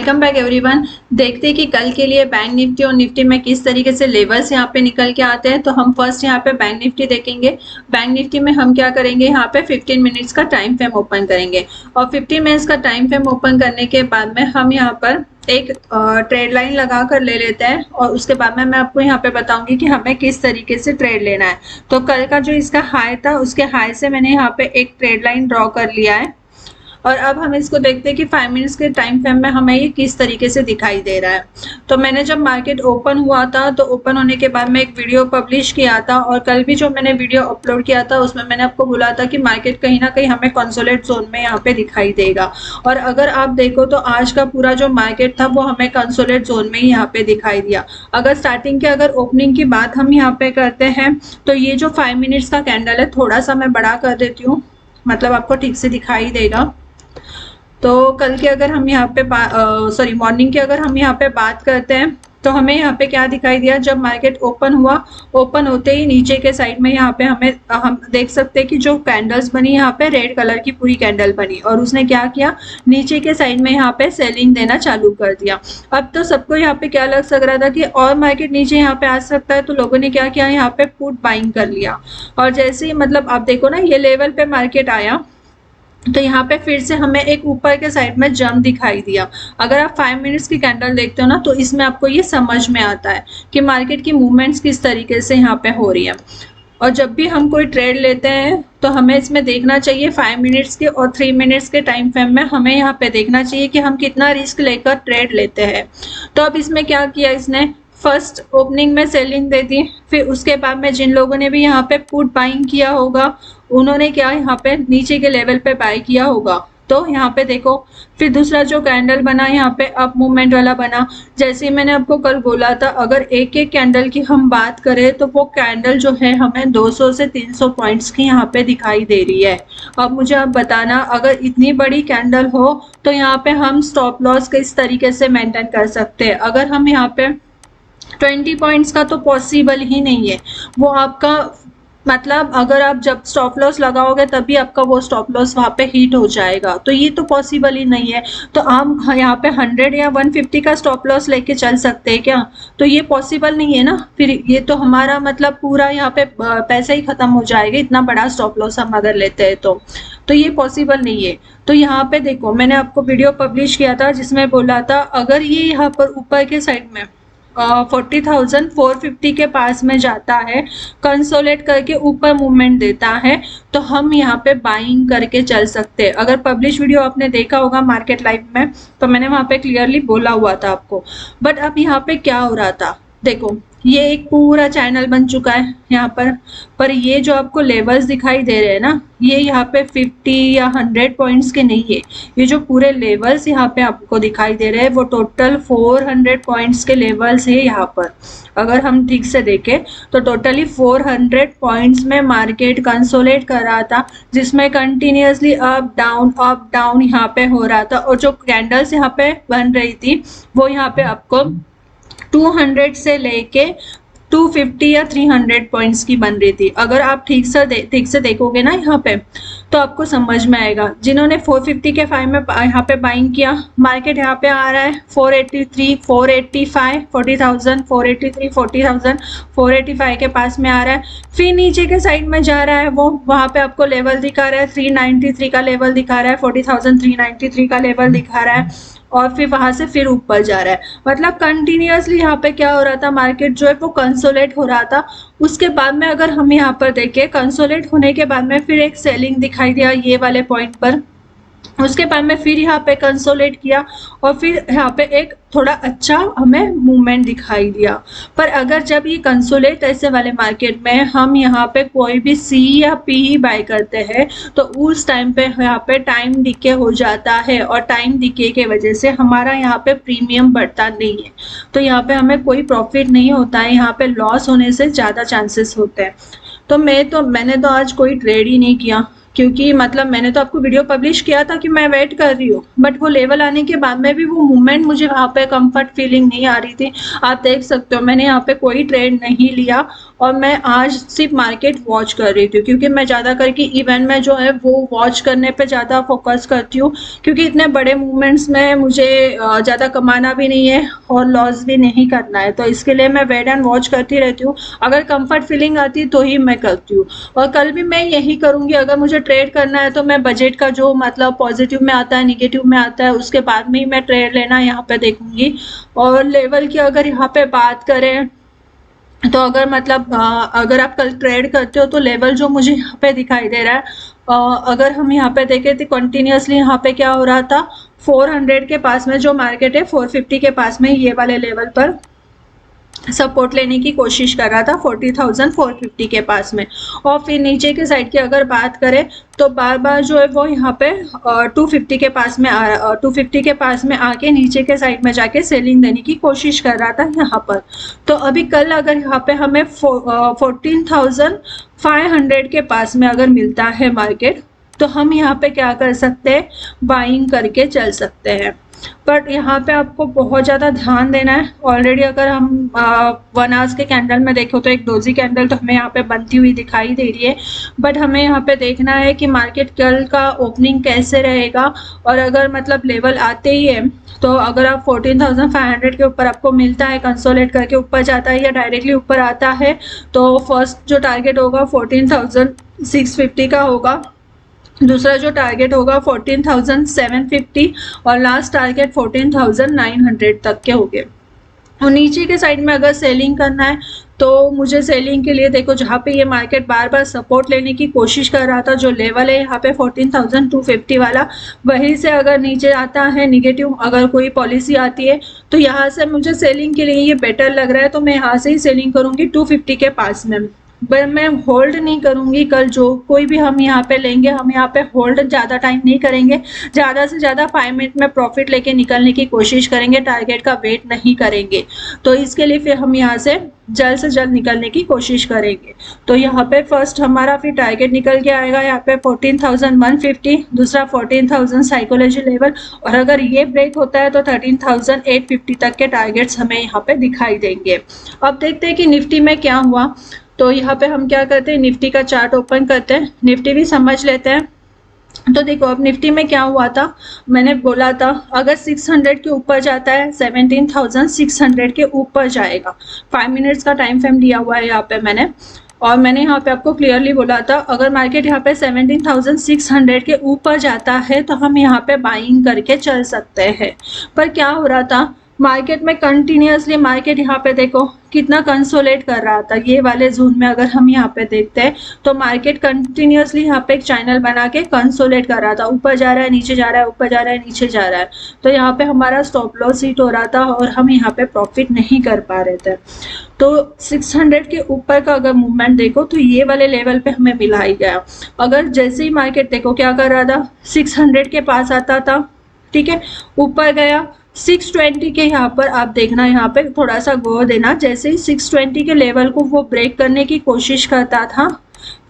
Welcome back everyone. देखते हैं कि कल के लिए बैंक निफ्टी और निफ्टी में किस तरीके से लेवल्स यहाँ पे निकल के आते हैं। तो हम फर्स्ट यहाँ पे बैंक निफ्टी देखेंगे। बैंक निफ्टी में हम क्या करेंगे, यहाँ पे 15 मिनट्स का टाइम फ्रेम ओपन करेंगे और 15 मिनट्स का टाइम फ्रेम ओपन करने के बाद में हम यहाँ पर एक ट्रेड लाइन लगा कर ले लेते हैं और उसके बाद में मैं आपको यहाँ पे बताऊंगी कि हमें किस तरीके से ट्रेड लेना है। तो कल का जो इसका हाई था, उसके हाई से मैंने यहाँ पे एक ट्रेड लाइन ड्रॉ कर लिया है और अब हम इसको देखते हैं कि 5 मिनट्स के टाइम फ्रेम में हमें ये किस तरीके से दिखाई दे रहा है। तो मैंने जब मार्केट ओपन हुआ था तो ओपन होने के बाद में एक वीडियो पब्लिश किया था और कल भी जो मैंने वीडियो अपलोड किया था उसमें मैंने आपको बोला था कि मार्केट कहीं ना कहीं हमें कंसोलिडेट जोन में यहाँ पे दिखाई देगा। और अगर आप देखो तो आज का पूरा जो मार्केट था वो हमें कंसोलिडेट जोन में ही यहाँ पे दिखाई दिया। अगर स्टार्टिंग के अगर ओपनिंग की बात हम यहाँ पे करते हैं तो ये जो 5 मिनट्स का कैंडल है, थोड़ा सा मैं बड़ा कर देती हूँ, मतलब आपको ठीक से दिखाई देगा। तो कल के अगर हम यहाँ पे मॉर्निंग की अगर हम यहाँ पे बात करते हैं तो हमें यहाँ पे क्या दिखाई दिया। जब मार्केट ओपन हुआ, ओपन होते ही नीचे के साइड में यहाँ पे हम देख सकते हैं कि जो कैंडल्स बनी, यहाँ पे रेड कलर की पूरी कैंडल बनी और उसने क्या किया, नीचे के साइड में यहाँ पे सेलिंग देना चालू कर दिया। अब तो सबको यहाँ पे क्या लग रहा था कि और मार्केट नीचे यहाँ पे आ सकता है, तो लोगों ने क्या किया, यहाँ पे पुट बाइंग कर लिया। और जैसे ही मतलब आप देखो ना, ये लेवल पे मार्केट आया तो यहाँ पे फिर से हमें एक ऊपर के साइड में जंप दिखाई दिया। अगर आप 5 मिनट्स की कैंडल देखते हो ना तो इसमें आपको ये समझ में आता है कि मार्केट की मूवमेंट्स किस तरीके से यहाँ पे हो रही है। और जब भी हम कोई ट्रेड लेते हैं तो हमें इसमें देखना चाहिए 5 मिनट्स के और 3 मिनट्स के टाइम फ्रेम में हमें यहाँ पे देखना चाहिए कि हम कितना रिस्क लेकर ट्रेड लेते हैं। तो अब इसमें क्या किया, इसने फर्स्ट ओपनिंग में सेलिंग दे दी, फिर उसके बाद में जिन लोगों ने भी यहाँ पे पुट बाइंग किया होगा उन्होंने क्या यहाँ पे नीचे के लेवल पे बाय किया होगा। तो यहाँ पे देखो, फिर दूसरा जो कैंडल बना यहाँ पे अप मूवमेंट वाला बना। जैसे मैंने आपको कल बोला था, अगर एक एक कैंडल की हम बात करें तो वो कैंडल जो है हमें 200 से 300 पॉइंट्स की यहाँ पे दिखाई दे रही है। अब मुझे आप बताना, अगर इतनी बड़ी कैंडल हो तो यहाँ पे हम स्टॉप लॉस किस तरीके से मेंटेन कर सकते हैं। अगर हम यहाँ पे 20 पॉइंट्स का तो पॉसिबल ही नहीं है, वो आपका मतलब अगर आप जब स्टॉप लॉस लगाओगे तभी आपका वो स्टॉप लॉस वहाँ पे हिट हो जाएगा, तो ये तो पॉसिबल ही नहीं है। तो हम यहाँ पे 100 या 150 का स्टॉप लॉस लेके चल सकते हैं क्या? तो ये पॉसिबल नहीं है ना। फिर ये तो हमारा मतलब पूरा यहाँ पे पैसा ही खत्म हो जाएगा, इतना बड़ा स्टॉप लॉस हम अगर लेते हैं तो ये पॉसिबल नहीं है। तो यहाँ पे देखो, मैंने आपको वीडियो पब्लिश किया था जिसमें बोला था अगर ये यहाँ पर ऊपर के साइड में 40,450 के पास में जाता है, कंसोलिडेट करके ऊपर मूवमेंट देता है, तो हम यहाँ पे बाइंग करके चल सकते हैं। अगर पब्लिश वीडियो आपने देखा होगा मार्केट लाइव में तो मैंने वहाँ पे क्लियरली बोला हुआ था आपको। बट अब यहाँ पे क्या हो रहा था, देखो ये एक पूरा चैनल बन चुका है यहाँ पर ये जो आपको लेवल्स दिखाई दे रहे हैं ना, ये यहाँ पे 50 या 100 पॉइंट्स के नहीं है। ये जो पूरे लेवल्स यहाँ पे आपको दिखाई दे रहे हैं वो टोटल 400 पॉइंट्स के लेवल्स है यहाँ पर। अगर हम ठीक से देखें तो टोटली 400 पॉइंट्स में मार्केट कंसोलिडेट कर रहा था, जिसमें कंटिन्यूसली अप डाउन यहाँ पे हो रहा था। और जो कैंडल्स यहाँ पे बन रही थी वो यहाँ पे आपको 200 से लेके 250 या 300 पॉइंट्स की बन रही थी। अगर आप ठीक से देखोगे ना यहाँ पे तो आपको समझ में आएगा। जिन्होंने 450 के 5 में यहाँ पे बाइंग किया, मार्केट यहाँ पे आ रहा है 483, 485, 40,000, 483, 40,000, 485 के पास में आ रहा है। फिर नीचे के साइड में जा रहा है, वो वहाँ पे आपको लेवल दिखा रहा है 393 का लेवल दिखा रहा है, 40,393 का लेवल दिखा रहा है और फिर वहां से फिर ऊपर जा रहा है। मतलब कंटिन्यूअसली यहाँ पे क्या हो रहा था, मार्केट जो है वो कंसोलिडेट हो रहा था। उसके बाद में अगर हम यहाँ पर देखें, कंसोलिडेट होने के बाद में फिर एक सेलिंग दिखाई दिया ये वाले पॉइंट पर। उसके बाद में फिर यहाँ पे कंसोलिडेट किया और फिर यहाँ पे एक थोड़ा अच्छा हमें मूवमेंट दिखाई दिया। पर अगर जब ये कंसोलिडेट ऐसे वाले मार्केट में हम यहाँ पे कोई भी सी या पी ही बाय करते हैं तो उस टाइम पे यहाँ पे टाइम डिके हो जाता है और टाइम डिके के वजह से हमारा यहाँ पे प्रीमियम बढ़ता नहीं है। तो यहाँ पे हमें कोई प्रॉफिट नहीं होता है, यहाँ पे लॉस होने से ज़्यादा चांसेस होते हैं। तो मैंने तो आज कोई ट्रेड ही नहीं किया, क्योंकि मतलब मैंने तो आपको वीडियो पब्लिश किया था कि मैं वेट कर रही हूँ, बट वो लेवल आने के बाद में भी वो मूवमेंट मुझे वहाँ पे कंफर्ट फीलिंग नहीं आ रही थी। आप देख सकते हो मैंने यहाँ पे कोई ट्रेड नहीं लिया और मैं आज सिर्फ मार्केट वॉच कर रही थी, क्योंकि मैं ज़्यादा करके इवेंट में जो है वो वॉच करने पे ज़्यादा फोकस करती हूँ, क्योंकि इतने बड़े मूवमेंट्स में मुझे ज़्यादा कमाना भी नहीं है और लॉस भी नहीं करना है, तो इसके लिए मैं वेट एंड वॉच करती रहती हूँ। अगर कंफर्ट फीलिंग आती है तो ही मैं करती हूँ, और कल भी मैं यही करूँगी। अगर मुझे ट्रेड करना है तो मैं बजट का जो मतलब पॉजिटिव में आता है, निगेटिव में आता है, उसके बाद में ही मैं ट्रेड लेना यहाँ पे देखूंगी। और लेवल की अगर यहाँ पे बात करें तो अगर मतलब अगर आप कल ट्रेड करते हो तो लेवल जो मुझे यहाँ पे दिखाई दे रहा है, अगर हम यहाँ पे देखें तो कंटिन्यूसली यहाँ पे क्या हो रहा था, 400 के पास में जो मार्केट है 450 के पास में ये वाले लेवल पर सपोर्ट लेने की कोशिश कर रहा था 40,450 के पास में। और फिर नीचे के साइड की अगर बात करें तो बार बार जो है वो यहाँ पे 250 के पास में 250 के पास में आके नीचे के साइड में जाके सेलिंग देने की कोशिश कर रहा था यहाँ पर। तो अभी कल अगर यहाँ पे हमें 14,500 के पास में अगर मिलता है मार्केट, तो हम यहाँ पे क्या कर सकते हैं, बाइंग करके चल सकते हैं। बट यहाँ पे आपको बहुत ज़्यादा ध्यान देना है। ऑलरेडी अगर हम 1 आवर्स के कैंडल में देखो तो एक डोजी कैंडल तो हमें यहाँ पे बनती हुई दिखाई दे रही है, बट हमें यहाँ पे देखना है कि मार्केट कल का ओपनिंग कैसे रहेगा। और अगर मतलब लेवल आते ही है तो अगर आप 14,500 के ऊपर आपको मिलता है, कंसोलिडेट करके ऊपर जाता है या डायरेक्टली ऊपर आता है, तो फर्स्ट जो टारगेट होगा 14,650 का होगा, दूसरा जो टारगेट होगा 14,750 और लास्ट टारगेट 14,900 तक के हो गए। और नीचे के साइड में अगर सेलिंग करना है तो मुझे सेलिंग के लिए देखो, जहाँ पे ये मार्केट बार बार सपोर्ट लेने की कोशिश कर रहा था, जो लेवल है यहाँ पे 14,250 वाला, वहीं से अगर नीचे आता है निगेटिव अगर कोई पॉलिसी आती है तो यहाँ से मुझे सेलिंग के लिए ये बेटर लग रहा है, तो मैं यहाँ से ही सेलिंग करूँगी 250 के पास में। पर मैं होल्ड नहीं करूंगी कल, जो कोई भी हम यहाँ पे लेंगे हम यहाँ पे होल्ड ज़्यादा टाइम नहीं करेंगे, ज़्यादा से ज़्यादा 5 मिनट में प्रॉफिट लेके निकलने की कोशिश करेंगे, टारगेट का वेट नहीं करेंगे। तो इसके लिए फिर हम यहाँ से जल्द से जल्द निकलने की कोशिश करेंगे। तो यहाँ पे फर्स्ट हमारा फिर टारगेट निकल के आएगा यहाँ पे 14,150, दूसरा 14,000 साइकोलॉजी लेवल, और अगर ये ब्रेक होता है तो 13,850 तक के टारगेट्स हमें यहाँ पे दिखाई देंगे। अब देखते हैं कि निफ्टी में क्या हुआ। तो यहाँ पे हम क्या करते हैं, निफ्टी का चार्ट ओपन करते हैं, निफ्टी भी समझ लेते हैं। तो देखो अब निफ्टी में क्या हुआ था, मैंने बोला था अगर 600 के ऊपर जाता है 17,600 के ऊपर जाएगा। 5 मिनट्स का टाइम फ्रेम दिया हुआ है यहाँ पे मैंने, और मैंने यहाँ पे आपको क्लियरली बोला था अगर मार्केट यहाँ पे 17,600 के ऊपर जाता है तो हम यहाँ पे बाइंग करके चल सकते हैं। पर क्या हो रहा था, मार्केट में कंटिन्यूसली मार्केट यहाँ पे देखो कितना कंसोलेट कर रहा था। ये वाले जोन में अगर हम यहाँ पे देखते हैं तो मार्केट कंटिन्यूसली यहाँ पे एक चैनल बना के कंसोलेट कर रहा था, ऊपर जा रहा है नीचे जा रहा है, ऊपर जा रहा है नीचे जा रहा है। तो यहाँ पे हमारा स्टॉप लॉस हिट हो रहा था और हम यहाँ पे प्रॉफिट नहीं कर पा रहे थे। तो 600 के ऊपर का अगर मूवमेंट देखो तो ये वाले लेवल पे हमें मिला ही गया। अगर जैसे ही मार्केट देखो क्या कर रहा था, 600 के पास आता था, ठीक है, ऊपर गया 620 के यहाँ पर आप देखना, यहाँ पे थोड़ा सा गौर देना, जैसे ही 620 के लेवल को वो ब्रेक करने की कोशिश करता था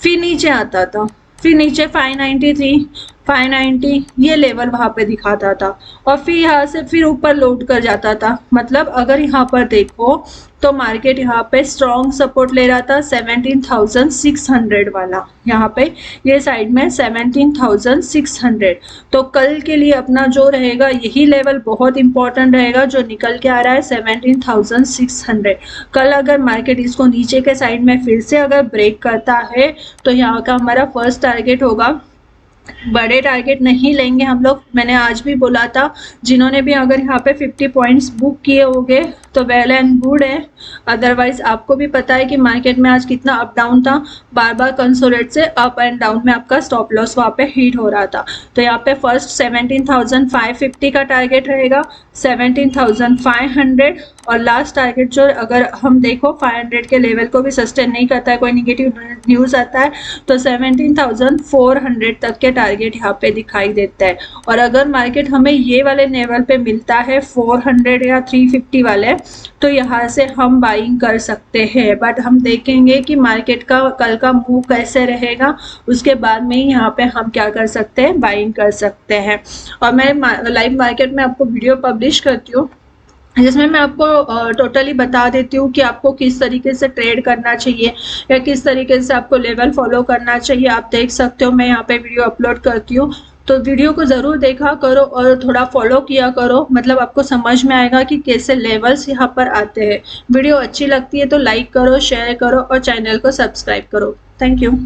फिर नीचे आता था, फिर नीचे 593 590 ये लेवल वहाँ पे दिखाता था, और फिर यहाँ से फिर ऊपर लोड कर जाता था। मतलब अगर यहाँ पर देखो तो मार्केट यहाँ पे स्ट्रॉन्ग सपोर्ट ले रहा था 17,600 वाला, यहाँ पे ये साइड में 17,600। तो कल के लिए अपना जो रहेगा यही लेवल बहुत इंपॉर्टेंट रहेगा, जो निकल के आ रहा है 17,600। कल अगर मार्केट इसको नीचे के साइड में फिर से अगर ब्रेक करता है तो यहाँ का हमारा फर्स्ट टारगेट होगा, बड़े टारगेट नहीं लेंगे हम लोग, मैंने आज भी बोला था। जिन्होंने भी अगर यहाँ पे 50 पॉइंट्स बुक किए होंगे तो वेल एंड गुड है, अदरवाइज आपको भी पता है कि मार्केट में आज कितना अप डाउन था, बार बार कंसोलिडेट से अप एंड डाउन में आपका स्टॉप लॉस वहाँ पे हिट हो रहा था। तो यहाँ पे फर्स्ट 17,550 का टारगेट रहेगा, 17,500, और लास्ट टारगेट जो अगर हम देखो 500 के लेवल को भी सस्टेन नहीं करता है, कोई निगेटिव न्यूज़ आता है तो 17,400 तक के टारगेट यहाँ पे दिखाई देता है। और अगर मार्केट हमें ये वाले लेवल पे मिलता है 400 या 350 वाले, तो यहाँ से हम बाइंग कर सकते हैं। बट हम देखेंगे कि मार्केट का कल का मूव कैसे रहेगा, उसके बाद में ही यहाँ पे हम क्या कर सकते हैं, बाइंग कर सकते हैं। और मैं लाइव मार्केट में आपको वीडियो पब्लिश करती हूँ, जिसमें मैं आपको टोटली बता देती हूँ कि आपको किस तरीके से ट्रेड करना चाहिए या किस तरीके से आपको लेवल फॉलो करना चाहिए। आप देख सकते हो मैं यहाँ पे वीडियो अपलोड करती हूँ, तो वीडियो को ज़रूर देखा करो और थोड़ा फॉलो किया करो, मतलब आपको समझ में आएगा कि कैसे लेवल्स यहाँ पर आते हैं। वीडियो अच्छी लगती है तो लाइक करो, शेयर करो और चैनल को सब्सक्राइब करो। Thank you.